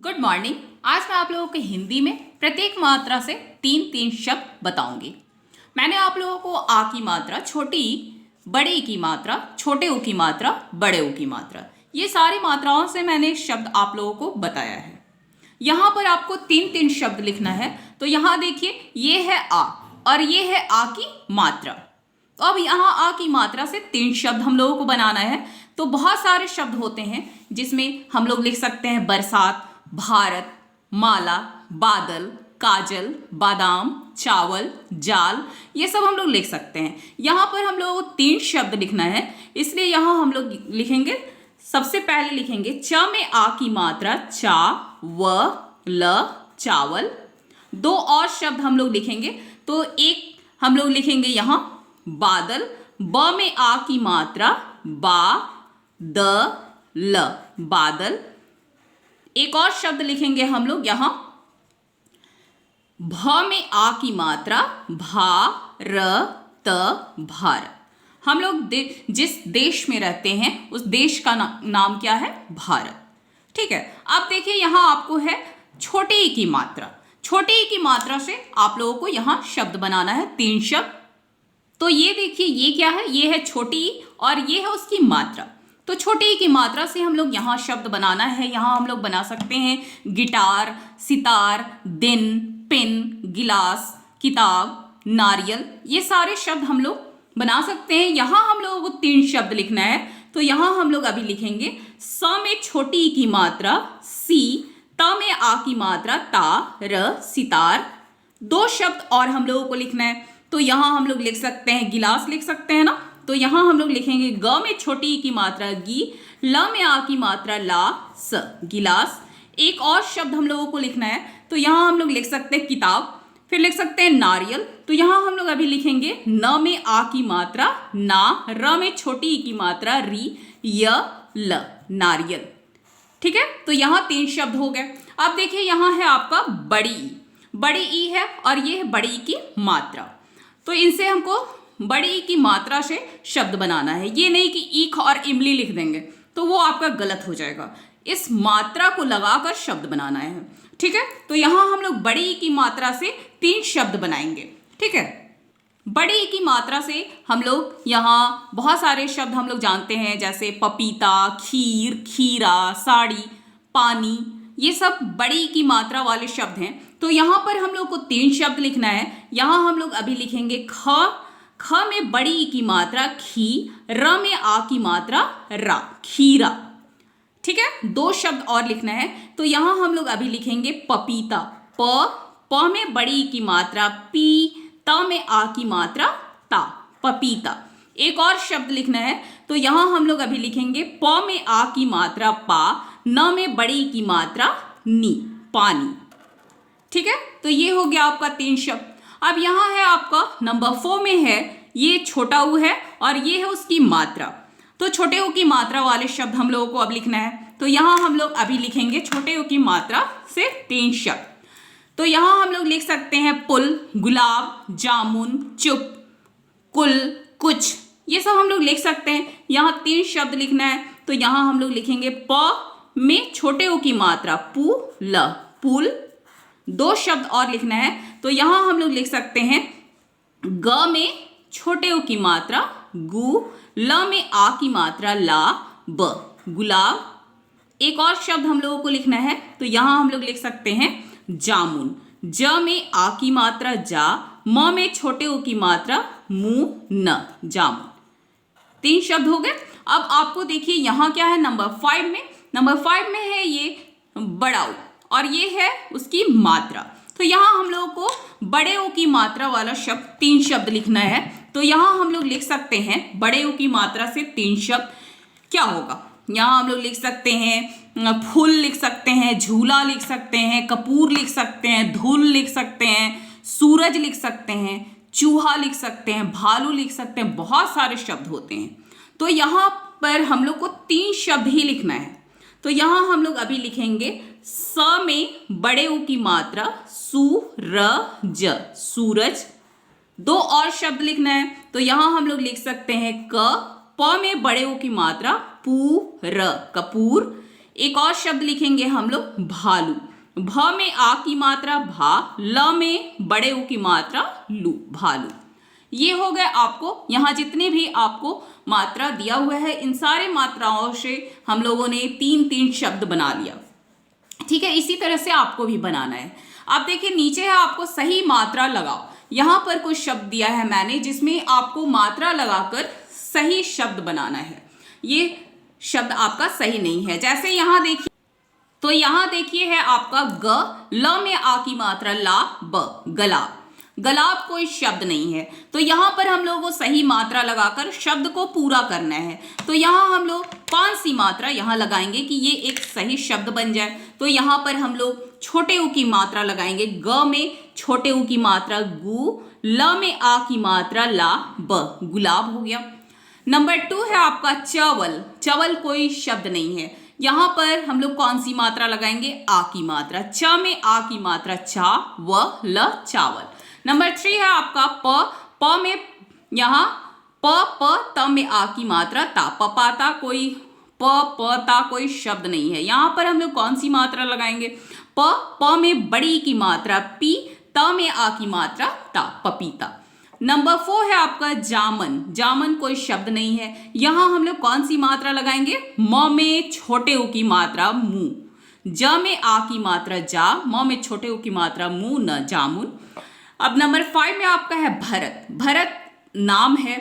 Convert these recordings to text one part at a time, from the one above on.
Good morning. आज मैं आप लोगों को हिंदी में प्रत्येक मात्रा से तीन तीन शब्द बताऊंगी। मैंने आप लोगों को आ की मात्रा, छोटी ई, बड़े ई की मात्रा, छोटे ऊ की मात्रा, बड़े ऊ की मात्रा, ये सारी मात्राओं से मैंने शब्द आप लोगों को बताया है। यहाँ पर आपको तीन तीन शब्द लिखना है। तो यहाँ देखिए, ये है आ और ये है आ की मात्रा। तो अब यहाँ आ की मात्रा से तीन शब्द हम लोगों को बनाना है। तो बहुत सारे शब्द होते हैं जिसमें हम लोग लिख सकते हैं बरसात, भारत, माला, बादल, काजल, बादाम, चावल, जाल, ये सब हम लोग लिख सकते हैं। यहाँ पर हम लोगों को तीन शब्द लिखना है, इसलिए यहाँ हम लोग लिखेंगे। सबसे पहले लिखेंगे च में आ की मात्रा, चा, व, ल, चावल। दो और शब्द हम लोग लिखेंगे। तो एक हम लोग लिखेंगे यहाँ बादल, ब में आ की मात्रा, बा, द, ल, बादल। एक और शब्द लिखेंगे हम लोग यहाँ भ में आ की मात्रा, भा, र, त, भारत। हम लोग जिस देश में रहते हैं उस देश का नाम क्या है? भारत। ठीक है। अब देखिए, यहाँ आपको है छोटे ई की मात्रा। छोटे ई की मात्रा से आप लोगों को यहाँ शब्द बनाना है, तीन शब्द। तो ये देखिए, ये क्या है? ये है छोटी ई और ये है उसकी मात्रा। तो छोटी ई की मात्रा से हम लोग यहाँ शब्द बनाना है। यहाँ हम लोग बना सकते हैं गिटार, सितार, दिन, पेन, गिलास, किताब, नारियल, ये सारे शब्द हम लोग बना सकते हैं। यहाँ हम लोगों को तीन शब्द लिखना है। तो यहाँ हम लोग अभी लिखेंगे स में छोटी ई की मात्रा, सी, त में आ की मात्रा, ता, र, सितार। दो शब्द और हम लोगों को लिखना है। तो यहाँ हम लोग लिख सकते हैं गिलास, लिख सकते हैं ना। तो यहाँ हम लोग लिखेंगे ग में छोटी ई की मात्रा, गी, ल में आ की मात्रा, ला, स, गिलास। एक और शब्द हम लोगों को लिखना है। तो यहाँ हम लोग लिख सकते हैं किताब, फिर लिख सकते हैं नारियल। तो यहाँ हम लोग अभी लिखेंगे न में आ की मात्रा, ना, र में छोटी ई की मात्रा, री, य, ल, नारियल। ठीक है। तो यहाँ तीन शब्द हो गए। अब देखिए, यहाँ है आपका बड़ी ई। बड़ी ई है और ये है बड़ी ई की मात्रा। तो इनसे हमको बड़ी ई की मात्रा से शब्द बनाना है। ये नहीं कि ईख और इमली लिख देंगे, तो वो आपका गलत हो जाएगा। इस मात्रा को लगाकर शब्द बनाना है। ठीक है। तो यहाँ हम लोग बड़ी ई की मात्रा से तीन शब्द बनाएंगे। ठीक है। बड़ी ई की मात्रा से हम लोग यहाँ बहुत सारे शब्द हम लोग जानते हैं, जैसे पपीता, खीर, खीरा, साड़ी, पानी, ये सब बड़ी ई की मात्रा वाले शब्द हैं। तो यहाँ पर हम लोग को तीन शब्द लिखना है। यहाँ हम लोग अभी लिखेंगे ख में बड़ी ई की मात्रा, खी, र में आ की मात्रा, रा, खीरा। ठीक है। दो शब्द और लिखना है। तो यहाँ हम लोग अभी लिखेंगे पपीता, प में बड़ी ई की मात्रा, पी, त में आ की मात्रा, ता, पपीता। एक और शब्द लिखना है। तो यहाँ हम लोग अभी लिखेंगे प में आ की मात्रा, पा, न में बड़ी ई की मात्रा, नी, पानी। ठीक है। तो ये हो गया आपका तीन शब्द। अब यहाँ है आपका नंबर 4 में है, ये छोटा ऊ है और ये है उसकी मात्रा। तो छोटे ऊ की मात्रा वाले शब्द हम लोगों को अब लिखना है। तो यहाँ हम लोग अभी लिखेंगे छोटे ऊ की मात्रा से तीन शब्द। तो यहाँ हम लोग लिख सकते हैं पुल, गुलाब, जामुन, चुप, कुल, कुछ, ये सब हम लोग लिख सकते हैं। यहाँ तीन शब्द लिखना है। तो यहाँ हम लोग लिखेंगे प में छोटे ऊ की मात्रा, पू, ल, पुल। दो शब्द और लिखना है। तो यहाँ हम लोग लिख सकते हैं ग में छोटे ऊ की मात्रा, गु, ल में आ की मात्रा, ला, ब, गुलाब। एक और शब्द हम लोगों को लिखना है। तो यहाँ हम लोग लिख सकते हैं जामुन, ज में आ की मात्रा, जा, म में छोटे ऊ की मात्रा, मु, न, जामुन। तीन शब्द हो गए। अब आपको देखिए यहाँ क्या है नंबर 5 में। नंबर 5 में है ये बड़ा ऊ और ये है उसकी मात्रा। तो यहाँ हम लोगों को बड़े ऊ की मात्रा वाला शब्द, तीन शब्द लिखना है। तो यहाँ हम लोग लिख सकते हैं बड़े ऊ की मात्रा से तीन शब्द क्या होगा। यहाँ हम लोग लिख सकते हैं फूल, लिख सकते हैं झूला, लिख सकते हैं कपूर, लिख सकते हैं धूल, लिख सकते हैं सूरज, लिख सकते हैं चूहा, लिख सकते हैं भालू, लिख सकते हैं। बहुत सारे शब्द होते हैं। तो यहाँ पर हम लोग को तीन शब्द ही लिखना है। तो यहाँ हम लोग अभी लिखेंगे स में बड़े ऊ की मात्रा, सू, र, ज, सूरज। दो और शब्द लिखना है। तो यहाँ हम लोग लिख सकते हैं क, प में बड़े ऊ की मात्रा, पू, र, कपूर। एक और शब्द लिखेंगे हम लोग भालू। भ में आ की मात्रा भा, ल में बड़े उ की मात्रा लू, भालू। ये हो गए आपको यहाँ जितने भी आपको मात्रा दिया हुआ है, इन सारे मात्राओं से हम लोगों ने 3-3 शब्द बना लिया। ठीक है, इसी तरह से आपको भी बनाना है। आप देखिए नीचे है आपको सही मात्रा लगाओ। यहाँ पर कुछ शब्द दिया है मैंने जिसमें आपको मात्रा लगाकर सही शब्द बनाना है। ये शब्द आपका सही नहीं है। जैसे यहाँ देखिए, तो यहाँ देखिए है आपका ग, ल में आ की मात्रा ला, ब, गलाब। गलाब कोई शब्द नहीं है, तो यहाँ पर हम लोगों को सही मात्रा लगाकर शब्द को पूरा करना है। तो यहाँ हम लोग कौन सी मात्रा यहाँ लगाएंगे कि ये एक सही शब्द बन जाए। तो यहाँ पर हम लोग छोटे उ की मात्रा लगाएंगे। ग में छोटे उ की मात्रा गु, ल में आ की मात्रा ला, ब, गुलाब हो गया। नंबर 2 है आपका चवल। चवल कोई शब्द नहीं है। यहाँ पर हम लोग कौन सी मात्रा लगाएंगे? आ की मात्रा। च में आ की मात्रा चा, व, ल, चावल। नंबर 3 है आपका प में यहाँ प त में आ की मात्रा ता, पपाता कोई प ता कोई शब्द नहीं है। यहाँ पर हम लोग कौन सी मात्रा लगाएंगे? प में बड़ी की मात्रा पी, त में आ की मात्रा ता, पपीता। नंबर 4 है आपका जामन। जामन कोई शब्द नहीं है। यहाँ हम लोग कौन सी मात्रा लगाएंगे? म में छोटे उ की मात्रा मु, ज में आ की मात्रा जा, म में छोटे उ की मात्रा मु, न, जामुन। अब नंबर 5 में आपका है भरत। भरत नाम है,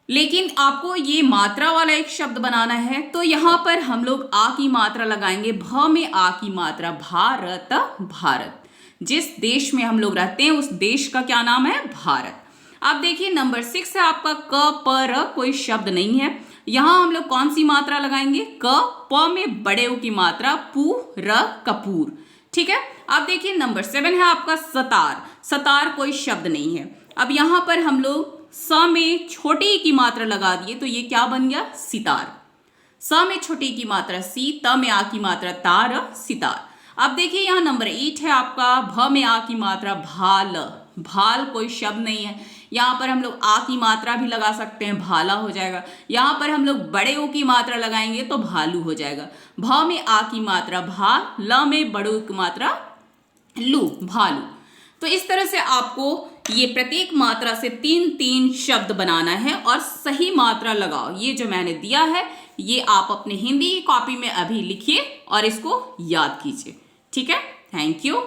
लेकिन आपको ये मात्रा वाला एक शब्द बनाना है। तो यहाँ पर हम लोग आ की मात्रा लगाएंगे। भ में आ की मात्रा भारत, भारत। जिस देश में हम लोग रहते हैं उस देश का क्या नाम है? भारत। अब देखिए नंबर 6 है आपका क प र, कोई शब्द नहीं है। यहाँ हम लोग कौन सी मात्रा लगाएंगे? क, प में बड़े उ की मात्रा पू, र, कपूर। ठीक है। अब देखिए नंबर 7 है आपका सतार। सतार कोई शब्द नहीं है। अब यहाँ पर हम लोग स में छोटी की मात्रा लगा दिए तो ये क्या बन गया? सितार। स में छोटी की मात्रा सी, त में आ की मात्रा तार, सितार। अब देखिए यहाँ नंबर 8 है आपका भ में आ की मात्रा भाल। भाल कोई शब्द नहीं है। यहाँ पर हम लोग आ की मात्रा भी लगा सकते हैं, भाला हो जाएगा। यहाँ पर हम लोग बड़े उ की मात्रा लगाएंगे तो भालू हो जाएगा। भ में आ की मात्रा भा, ल में बड़े उ की मात्रा लू, भालू। तो इस तरह से आपको ये प्रत्येक मात्रा से 3-3 शब्द बनाना है और सही मात्रा लगाओ। ये जो मैंने दिया है ये आप अपने हिंदी की कॉपी में अभी लिखिए और इसको याद कीजिए। ठीक है, थैंक यू।